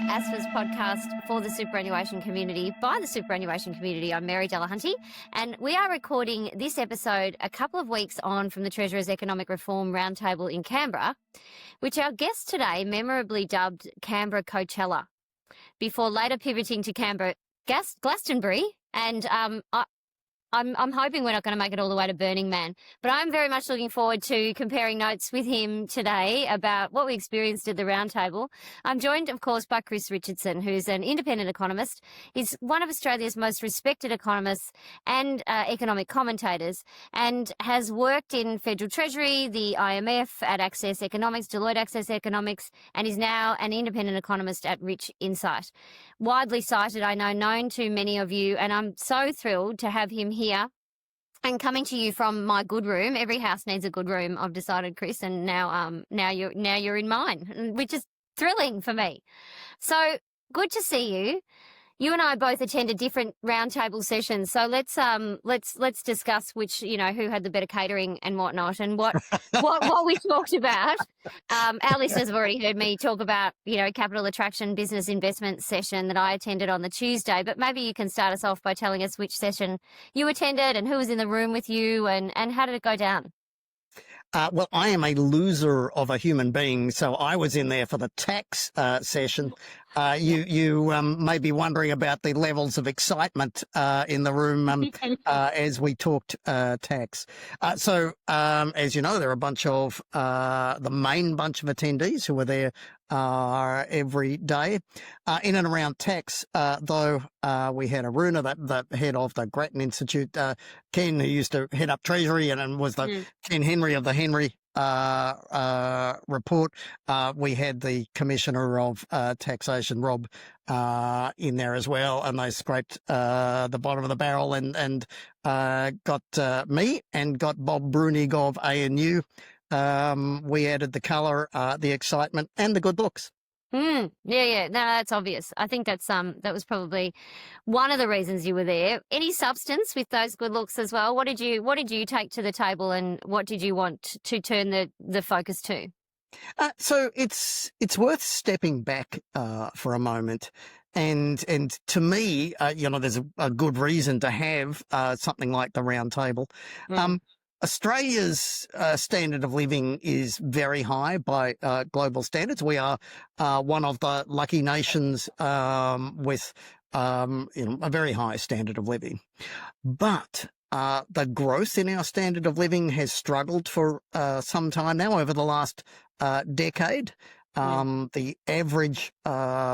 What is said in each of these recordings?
ASFA's podcast for the superannuation community by the superannuation community. I'm Mary Delahunty, and we are recording this episode a couple of weeks on from the Treasurer's Economic Reform Roundtable in Canberra, which our guest today memorably dubbed Canberra Coachella, before later pivoting to Canberra Glastonbury. And I'm hoping we're not going to make it all the way to Burning Man, but I'm very much looking forward to comparing notes with him today about what we experienced at the Roundtable. I'm joined, of course, by Chris Richardson, who's an independent economist. He's one of Australia's most respected economists and economic commentators, and has worked in Federal Treasury, the IMF, at Access Economics, Deloitte Access Economics, and is now an independent economist at Rich Insight. Widely cited, I know, known to many of you, and I'm so thrilled to have him here and coming to you from my good room. Every house needs a good room, I've decided, Chris, and now you're in mine, which is thrilling for me. So good to see you. You and I both attended different roundtable sessions, so let's discuss which, who had the better catering and whatnot, and what we talked about. Our listeners have already heard me talk about, capital attraction business investment session that I attended on the Tuesday, but maybe you can start us off by telling us which session you attended and who was in the room with you, and how did it go down? Well, I am a loser of a human being, so I was in there for the tax session. You may be wondering about the levels of excitement in the room as we talked tax. So, as you know, there are a bunch of the main bunch of attendees who were there every day. In and around tax, though, we had Aruna, the head of the Grattan Institute, Ken, who used to head up Treasury and was the Ken Henry of the Henry report. We had the Commissioner of Taxation, Rob, in there as well, and they scraped the bottom of the barrel and got me and got Bob Brunig of ANU. We added the colour, the excitement, and the good looks. Yeah. No, that's obvious. I think that was probably one of the reasons you were there. Any substance with those good looks as well? What did you take to the table, and what did you want to turn the focus to? So it's worth stepping back for a moment. And to me, there's a good reason to have something like the Roundtable. Australia's standard of living is very high by global standards. We are one of the lucky nations with a very high standard of living. But the growth in our standard of living has struggled for some time now, over the last decade. The average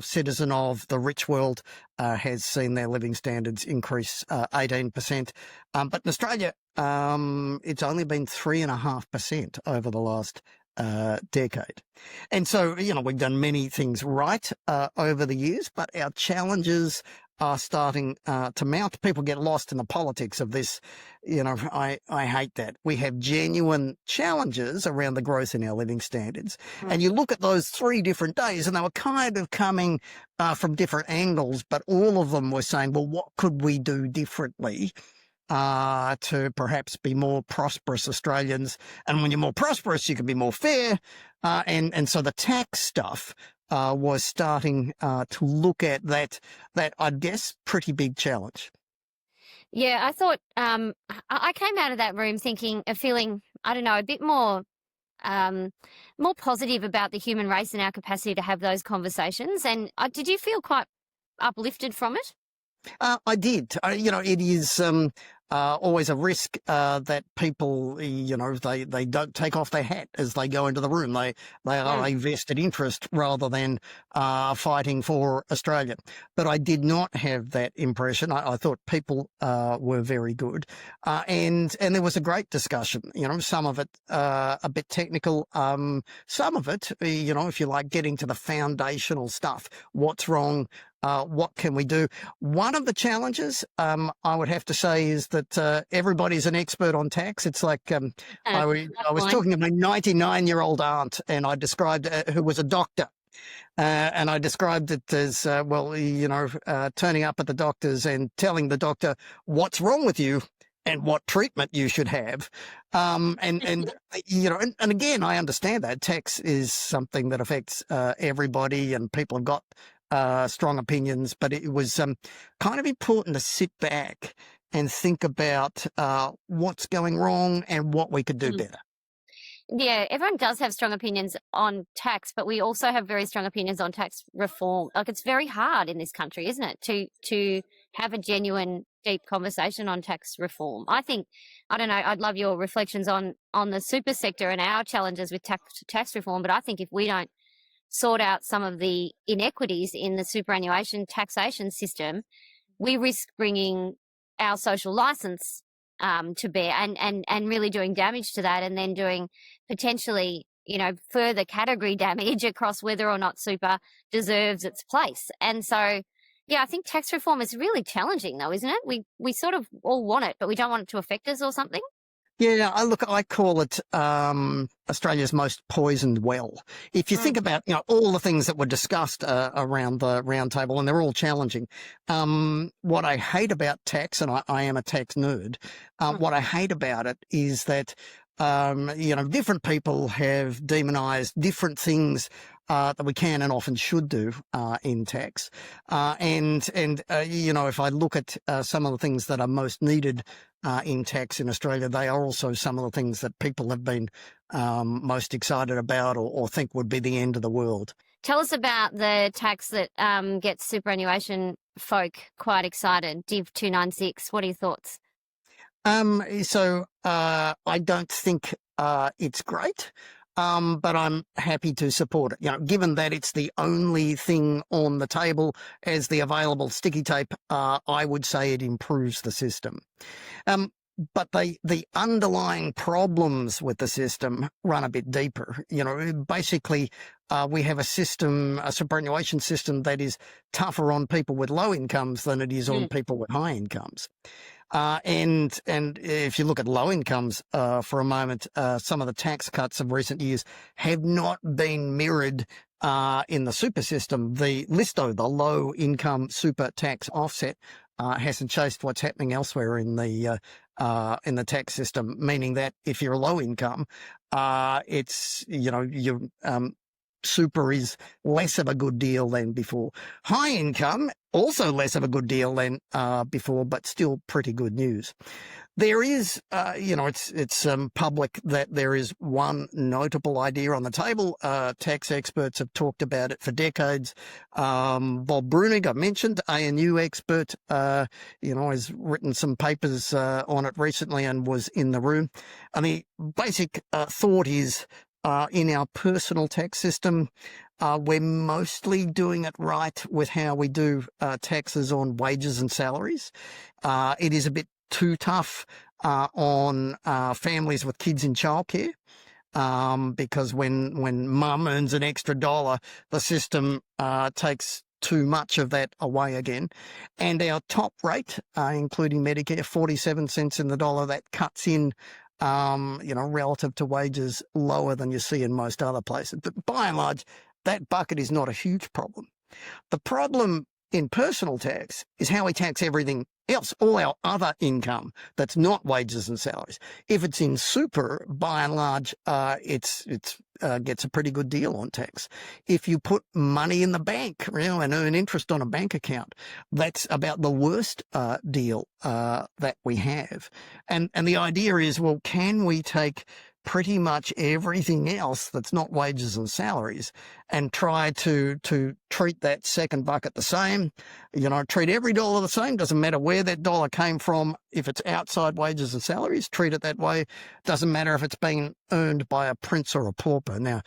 citizen of the rich world has seen their living standards increase 18%. But in Australia, it's only been 3.5% over the last decade. And so, we've done many things right over the years, but our challenges are starting to mount. People get lost in the politics of this. I hate that. We have genuine challenges around the growth in our living standards. And you look at those 3 different days, and they were kind of coming from different angles, but all of them were saying, well, what could we do differently to perhaps be more prosperous Australians? And when you're more prosperous, you can be more fair. And so the tax stuff was starting to look at that, I guess, pretty big challenge. Yeah, I thought I came out of that room feeling, I don't know, a bit more positive about the human race and our capacity to have those conversations. And did you feel quite uplifted from it? I did. It is always a risk that people, they don't take off their hat as they go into the room. They are a vested interest rather than fighting for Australia. But I did not have that impression. I thought people were very good, and there was a great discussion. Some of it a bit technical, some of it, if you like, getting to the foundational stuff. What's wrong? What can we do? One of the challenges, I would have to say, is that everybody's an expert on tax. It's like I was talking to my 99-year-old aunt, and I described who was a doctor. And I described it as, turning up at the doctor's and telling the doctor what's wrong with you and what treatment you should have. And again, I understand that tax is something that affects everybody, and people have got strong opinions, but it was kind of important to sit back and think about what's going wrong and what we could do better. Yeah, everyone does have strong opinions on tax, but we also have very strong opinions on tax reform. Like, it's very hard in this country, isn't it, to have a genuine, deep conversation on tax reform. I think, I don't know, I'd love your reflections on the super sector and our challenges with tax reform, but I think if we don't sort out some of the inequities in the superannuation taxation system, we risk bringing our social license to bear and really doing damage to that, and then doing potentially, further category damage across whether or not super deserves its place. And so, yeah, I think tax reform is really challenging though, isn't it? We sort of all want it, but we don't want it to affect us or something. Yeah, I call it Australia's most poisoned well. If you think about, all the things that were discussed around the roundtable, and they're all challenging. What I hate about tax, and I am a tax nerd, what I hate about it is that, different people have demonized different things that we can and often should do in tax. If I look at some of the things that are most needed in tax in Australia, they are also some of the things that people have been most excited about or think would be the end of the world. Tell us about the tax that gets superannuation folk quite excited, Div 296. What are your thoughts? I don't think it's great. But I'm happy to support it. Given that it's the only thing on the table as the available sticky tape, I would say it improves the system. But the underlying problems with the system run a bit deeper. Basically, we have a superannuation system that is tougher on people with low incomes than it is on people with high incomes. And if you look at low incomes for a moment, some of the tax cuts of recent years have not been mirrored in the super system. The LISTO, the low income super tax offset, hasn't chased what's happening elsewhere in the tax system, meaning that if you're low income, it's super is less of a good deal than before. High income, also less of a good deal than before, but still pretty good news. There is, it's public that there is one notable idea on the table. Tax experts have talked about it for decades. Bob Brunig, I mentioned, ANU expert, has written some papers on it recently and was in the room. And the basic thought is, in our personal tax system, we're mostly doing it right with how we do taxes on wages and salaries. It is a bit too tough on families with kids in childcare, because when mum earns an extra dollar, the system takes too much of that away again. And our top rate, including Medicare, 47 cents in the dollar, that cuts in relative to wages lower than you see in most other places. But by and large, that bucket is not a huge problem. The problem in personal tax is how we tax everything else, all our other income that's not wages and salaries. If it's in super, by and large, it's gets a pretty good deal on tax. If you put money in the bank, and earn interest on a bank account, that's about the worst deal that we have. And the idea is, well, can we take pretty much everything else that's not wages and salaries and try to treat that second bucket the same, treat every dollar the same, doesn't matter where that dollar came from. If it's outside wages and salaries, treat it that way. Doesn't matter if it's being earned by a prince or a pauper. Now,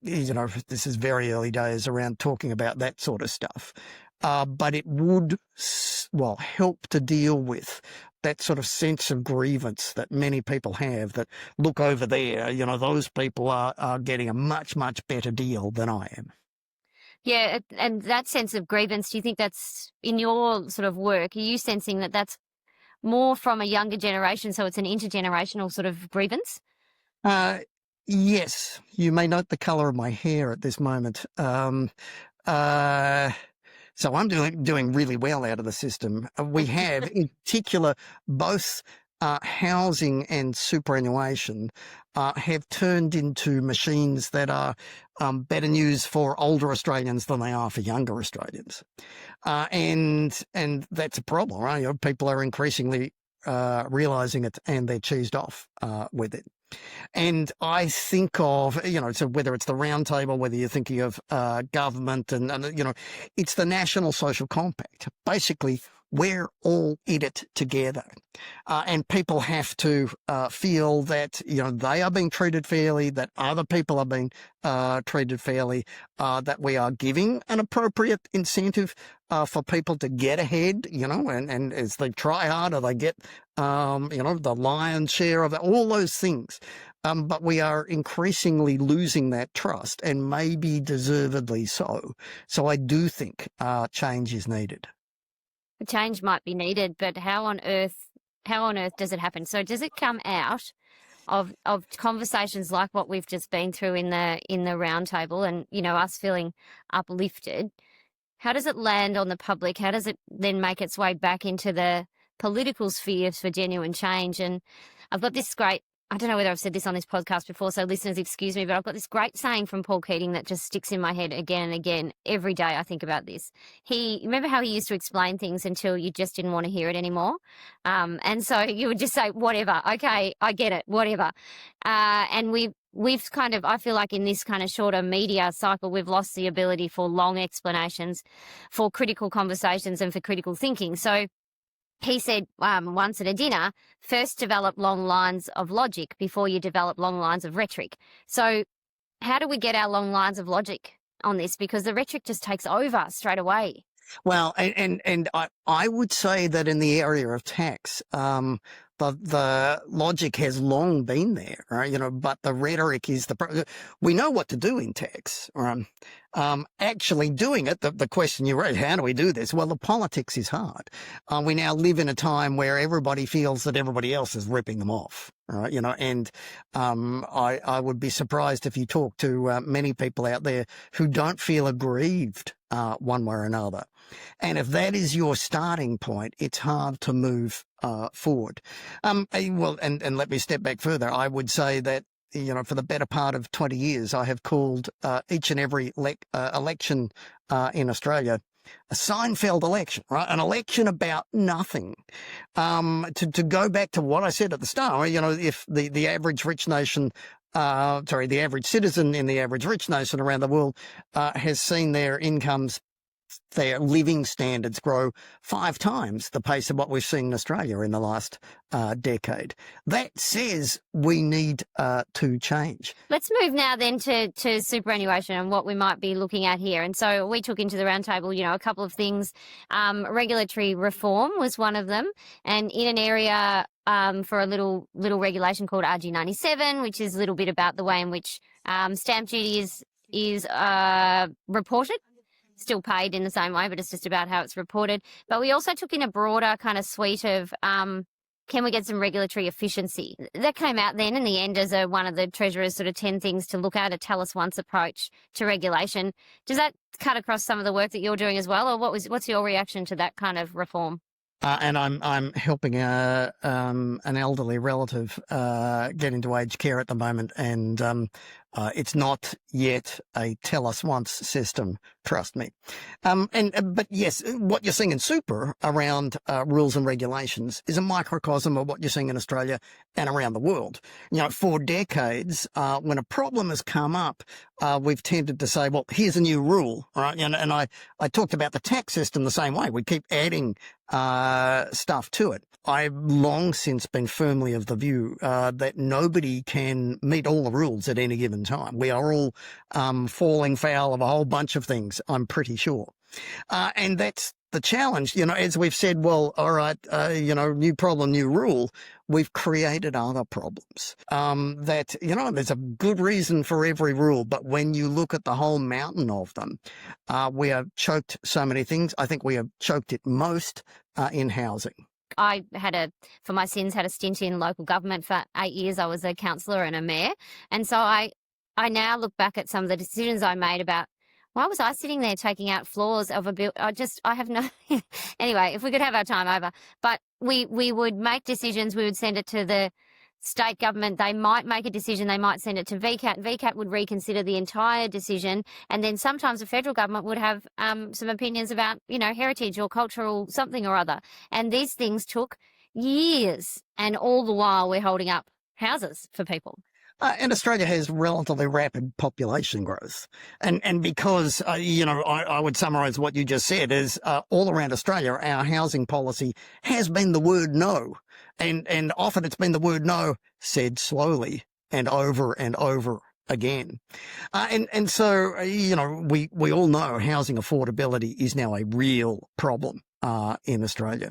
this is very early days around talking about that sort of stuff. But it would, help to deal with that sort of sense of grievance that many people have, that look over there, those people are getting a much, much better deal than I am. Yeah, and that sense of grievance, do you think that's in your sort of work? Are you sensing that that's more from a younger generation, so it's an intergenerational sort of grievance? Yes, you may note the colour of my hair at this moment. So I'm doing really well out of the system. We have, in particular, both housing and superannuation have turned into machines that are better news for older Australians than they are for younger Australians. And that's a problem, right? People are increasingly realising it, and they're cheesed off with it. And I think of, so whether it's the Roundtable, whether you're thinking of government and, it's the National Social Compact. Basically, we're all in it together. And people have to feel that, they are being treated fairly, that other people are being treated fairly, that we are giving an appropriate incentive for people to get ahead, and as they try harder, they get, the lion's share of all those things. But we are increasingly losing that trust, and maybe deservedly so. So I do think change is needed. Change might be needed, but how on earth does it happen? So does it come out of conversations like what we've just been through in the Roundtable, and us feeling uplifted? How does it land on the public? How does it then make its way back into the political sphere for genuine change? And I've got this great, I don't know whether I've said this on this podcast before, so listeners, excuse me, but I've got this great saying from Paul Keating that just sticks in my head again and again. Every day I think about this. Remember how he used to explain things until you just didn't want to hear it anymore? And so you would just say, whatever, okay, I get it, whatever. And we've kind of, I feel like in this kind of shorter media cycle, we've lost the ability for long explanations, for critical conversations, and for critical thinking. So he said once at a dinner, first develop long lines of logic before you develop long lines of rhetoric. So how do we get our long lines of logic on this? Because the rhetoric just takes over straight away. Well, and I would say that in the area of tax, the logic has long been there, right? But the rhetoric is we know what to do in tax. Actually doing it, the question you raised, how do we do this? Well, the politics is hard. We now live in a time where everybody feels that everybody else is ripping them off, right? And I would be surprised if you talk to many people out there who don't feel aggrieved one way or another. And if that is your starting point, it's hard to move forward. Well, and let me step back further. I would say that, for the better part of 20 years, I have called each and every election in Australia a Seinfeld election, right? An election about nothing. To go back to what I said at the start, if the average rich nation, the average citizen in the average rich nation around the world has seen their incomes, their living standards grow 5 times the pace of what we've seen in Australia in the last decade. That says we need to change. Let's move now then to superannuation and what we might be looking at here. And so we took into the Roundtable, a couple of things. Regulatory reform was one of them, and in an area for a little regulation called RG97, which is a little bit about the way in which stamp duty is reported. Still paid in the same way, but it's just about how it's reported. But we also took in a broader kind of suite of can we get some regulatory efficiency? That came out then in the end as one of the Treasurer's sort of 10 things to look at, a tell us once approach to regulation. Does that cut across some of the work that you're doing as well, or what's your reaction to that kind of reform? And I'm helping an elderly relative get into aged care at the moment, and it's not yet a tell us once system, trust me. But yes, what you're seeing in super around rules and regulations is a microcosm of what you're seeing in Australia and around the world. For decades, when a problem has come up, we've tended to say, well, here's a new rule, right? And I talked about the tax system the same way. We keep adding stuff to it. I've long since been firmly of the view that nobody can meet all the rules at any given time. We are all falling foul of a whole bunch of things, I'm pretty sure. And that's the challenge. As we've said, well, all right, new problem, new rule. We've created other problems that, there's a good reason for every rule. But when you look at the whole mountain of them, we have choked so many things. I think we have choked it most in housing. I for my sins, had a stint in local government for 8 years. I was a councillor and a mayor. And so I now look back at some of the decisions I made about, why was I sitting there taking out floors of a building? I have no, anyway, if we could have our time over. But we would make decisions, we would send it to the state government, they might make a decision, they might send it to VCAT. VCAT would reconsider the entire decision, and then sometimes the federal government would have some opinions about, heritage or cultural something or other. And these things took years, and all the while we're holding up houses for people. And Australia has relatively rapid population growth. And because, I would summarise what you just said is all around Australia, our housing policy has been the word no. And often it's been the word no said slowly and over again. And so, we all know housing affordability is now a real problem in Australia.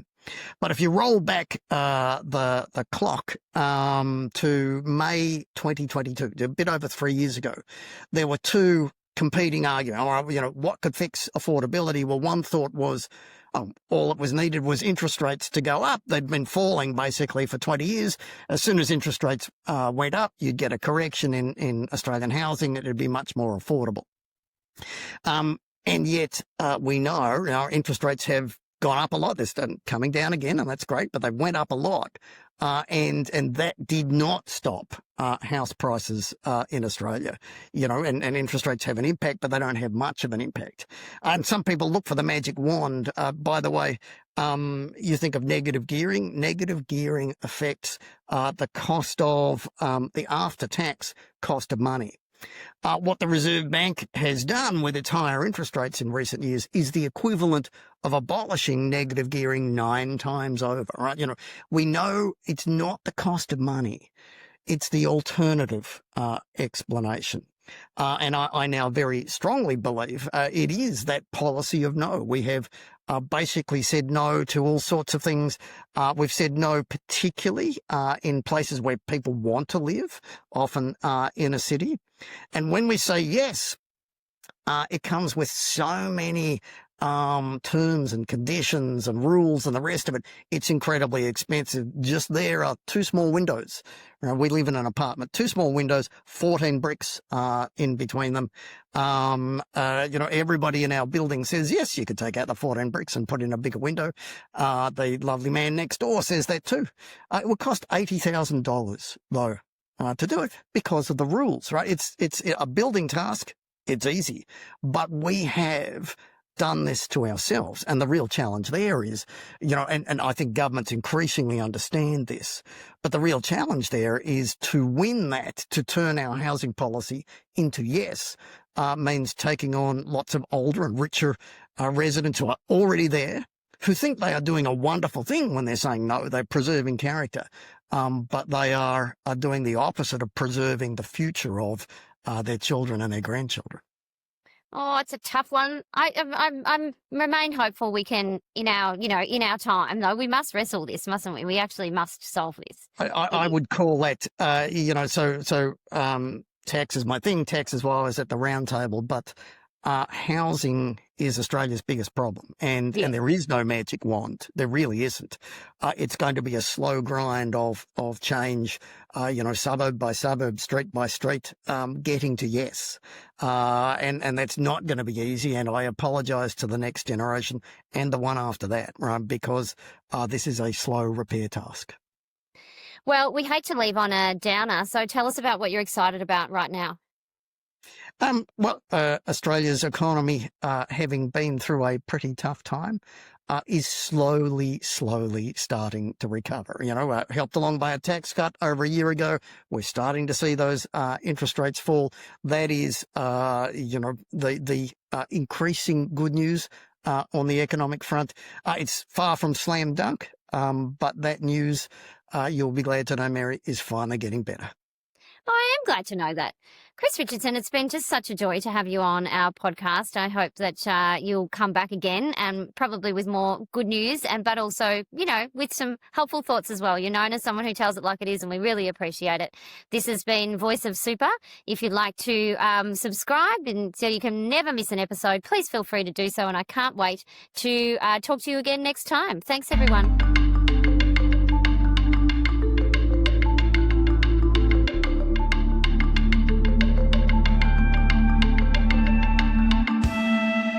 But if you roll back the clock to May 2022, a bit over 3 years ago, there were two competing arguments. What could fix affordability? Well, one thought was all that was needed was interest rates to go up. They'd been falling basically for 20 years. As soon as interest rates went up, you'd get a correction in Australian housing. It'd be much more affordable. And yet we know our interest rates have gone up a lot. They're coming down again, and that's great, but they went up a lot. And that did not stop house prices in Australia, and interest rates have an impact, but they don't have much of an impact. And some people look for the magic wand. By the way, you think of negative gearing. Negative gearing affects the cost of the after-tax cost of money. What the Reserve Bank has done with its higher interest rates in recent years is the equivalent of abolishing negative gearing 9 times over, right? We know it's not the cost of money. It's the alternative explanation. And I now very strongly believe it is that policy of no. We have basically said no to all sorts of things. We've said no particularly in places where people want to live, often in a city. And when we say yes, it comes with so many terms and conditions and rules and the rest of it. It's incredibly expensive. Just there are 2 small windows. We live in an apartment, 2 small windows, 14 bricks in between them. Everybody in our building says, yes, you could take out the 14 bricks and put in a bigger window. The lovely man next door says that too. It would cost $80,000 though to do it because of the rules, right? It's a building task. It's easy, but we have done this to ourselves. And the real challenge there is, and I think governments increasingly understand this, but the real challenge there is to win that, to turn our housing policy into yes, means taking on lots of older and richer residents who are already there, who think they are doing a wonderful thing when they're saying no, they're preserving character, but they are doing the opposite of preserving the future of their children and their grandchildren. Oh, it's a tough one. I remain hopeful we can, in our time, though, we must wrestle this, mustn't we? We actually must solve this. I would call that, tax is my thing. Tax is why I was at the Roundtable, but housing is Australia's biggest problem, and there is no magic wand. There really isn't. It's going to be a slow grind of change, suburb by suburb, street by street, getting to yes. And that's not going to be easy. And I apologise to the next generation and the one after that, right? Because this is a slow repair task. Well, we hate to leave on a downer, so tell us about what you're excited about right now. Australia's economy, having been through a pretty tough time, is slowly starting to recover. Helped along by a tax cut over a year ago. We're starting to see those interest rates fall. That is, the increasing good news on the economic front. It's far from slam dunk, but that news, you'll be glad to know, Mary, is finally getting better. I am glad to know that. Chris Richardson, it's been just such a joy to have you on our podcast. I hope that you'll come back again, and probably with more good news, but also, with some helpful thoughts as well. You're known as someone who tells it like it is, and we really appreciate it. This has been Voice of Super. If you'd like to subscribe and so you can never miss an episode, please feel free to do so, and I can't wait to talk to you again next time. Thanks, everyone.